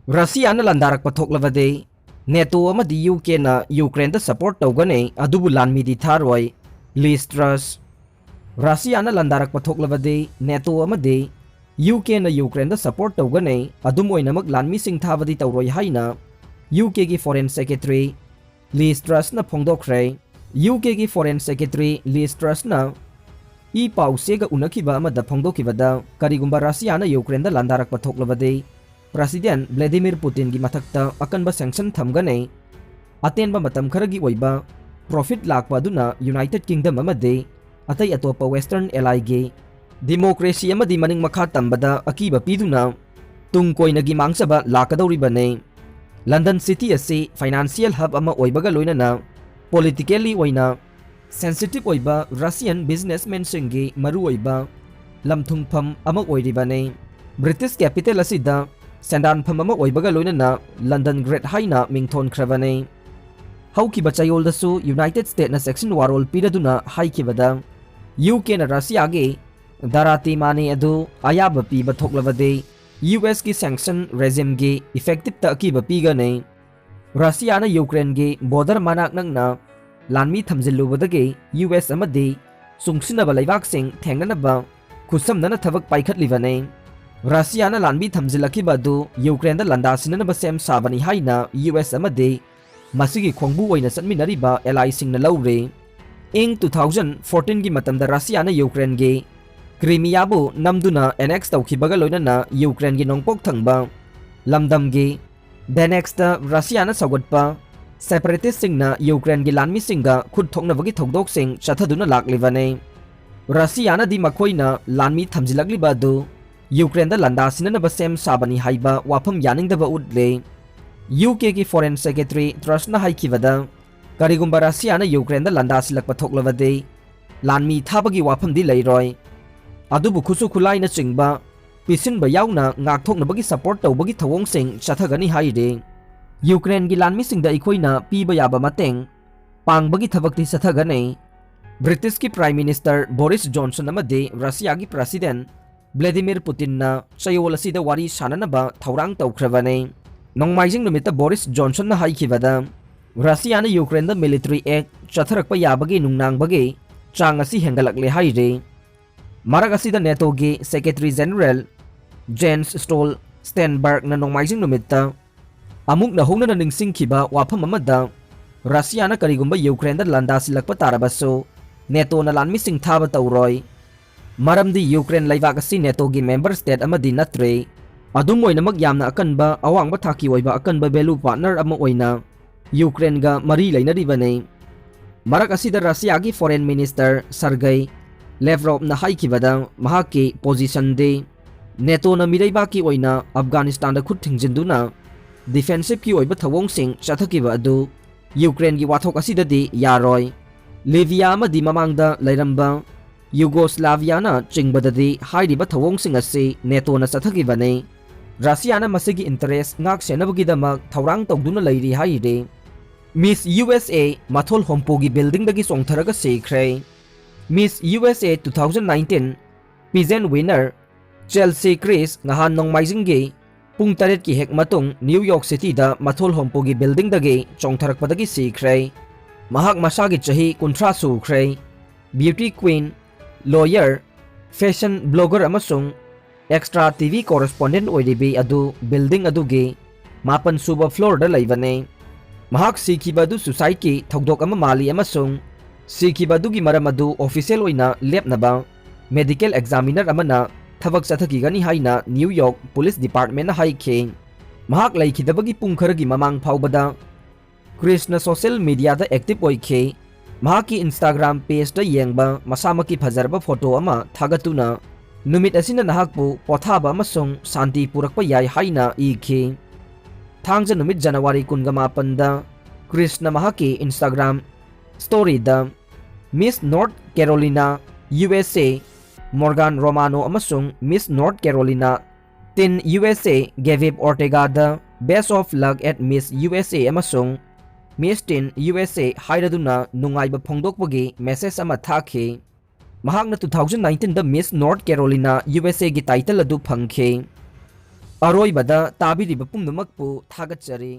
Russia na Landarakpa Thoklabadi, NATO Amadi UK na Ukraine da support Tougani, Adubu Lanmidi Tharoi, Liz Truss. Russia na Landarakpa Thoklabadi, NATO Amadi, UK na Ukraine da support Tougani, Adumoy na maglanmi sing thabadi Tharoi haina, UK ki Foreign Secretary, Liz Truss na Phongdokre, UK ki Foreign Secretary Liz Truss na pause ga unakiba amada phongdokibada karigumba Russia na Ukraine da Landarakpa Thoklabadi, President Vladimir Putin gi mathakta akanba sanction thamgane atenba matam kharagi oiba profit lakpa duna United Kingdom amade atai atopa Western ally gi democracy amadi maning makha tambada akiba piduna tung koinagi mangsaba lakadoribane. London City ase financial hub ama oibaga loinana politically oina sensitive oiba Russian businessmen singi maru oiba lamthungpham ama oiribane. British capital asida Sandan Pamama Oibaga Loinana, London Great Haina Mington Cravane. Hauki Bachayol the Su, United States na section warol Pidaduna, Haikivada. UK na Russia ge, Darati Mani Adu, Ayaba Piba Thoklabadi, US ki sanction regime ge, effective Takiba Pigane. Russia na Ukraine ge, border manak nang na, Lanmi Thamzilubadage, US Amadi, Sungsina Balaivak Sing, Tanganaba, Kusam Nana Tavak Paikat Livane. Russia na Lanmi thamjilaki badu Ukraine da landasina ba sem sabani haina US amade masigi khongbu oina satminari ba ally sing na lawre. Ing 2014 gi matam da Russia na Ukraine ge Crimea bu namduna annex tawkhibaga loinana Ukraine gi nongpok thangba lamdam ge Donetsk da Russia na sawatpa separatist sing na Ukraine gi lanmi singa khud thokna bagi thokdok sing chathaduna laklibane. Russia na di makhoina lanmi thamjilakli badu Ukraine da landasina na basem sabani haiba wafam yaning da ba udle. UK ki Foreign Secretary Truss na haikivada karigumba Russia na Ukraine da landasilakpa thoklabade lanmi thabagi wafam di leiroi. Adubu khusu khulai na chingba pisin ba yauna ngak thokna bagi support tawbagi thawong sing chathagani haide. Ukraine gi lanmi sing da ikoina piba yaba mateng pangbagi thabakti chathagane. British ki Prime Minister Boris Johnson amade Russia gi President Vladimir Putin na sayol asida wari sananaba thaurang tawkhrabane. Nongmaijing numita Boris Johnson na haikibada Russia na Ukraine da military act chatharakpa yabagi nungnang bagi chang asi hengalakle haire. Marag asida NATO gi Secretary General Jens Stoltenberg na nongmaijing numita amuk na hongna na ningsingkiba wafam amada Russia na karigumba Ukraine da landasilakpa tarabaso NATO na lanmi sing thaba tawroi. Maramdi Ukraine laibak asi NATO gi member state amadi natre adum oina magyamna akanba awangba thaki oiba akanba value partner ama oina Ukraine ga mari lainaribane. Marak asida Russia gi Foreign Minister Sergei Lavrov na haikibada mahaki position de NATO na miraiba ki oina Afghanistan da khut thingjinduna defensive ki oiba thawong sing chathakiba adu Ukraine gi wathok asida di yaroi. Libya amadi mamangda lairamba Yugoslavia na chingbadadi hairiba thawong sing ase NATO na sathagibane. Russia na masigi interest ngak senabagidamak thaurang tawduna lairi haire. Miss USA mathol hompogi building dagi songtharaga sekhre. Miss USA 2019 pageant winner Chelsea Chris ngahan nongmaijing ge pung 8 ki hek matung New York City da mathol hompogi building dagi chongtharakpadagi sekhre. Mahak masagi chahi kunthra sukre. Beauty queen, lawyer, fashion blogger amasung extra TV correspondent oiribi adu building adugi mapan suba floor da laibane. Mahak sikhiba du society thogdok ama mali amasung sikhiba dugi maram adu official oina lepnaba medical examiner amana thabak sathakigani haina New York Police Department na haikhe. Mahak laikhidabagi pungkharagi mamang phawbada Chris na social media da active oikhe. Mahaki Instagram page da yengba masamaki phajarba photo ama thagatuna numit asina nahakpu pothaba amasung santi purakpa yai haina ikhe. Thangja numit January 28 da Chris na mahaki Instagram story da Miss North Carolina USA Morgan Romano amasung Miss North Carolina Tin USA Gaviv Ortega da best of luck at Miss USA amasung Miss Tin USA hairaduna nungaiba phongdokpagi message ama thakhe. Mahakna 2019 da Miss North Carolina USA gi title adu phangkhe. ꯑꯔꯣꯏꯕꯗ ꯇꯥꯕꯤꯔꯤꯕ ꯄꯨꯝꯅꯃꯛꯄꯨ ꯊꯥꯒꯠꯆꯔꯤ꯫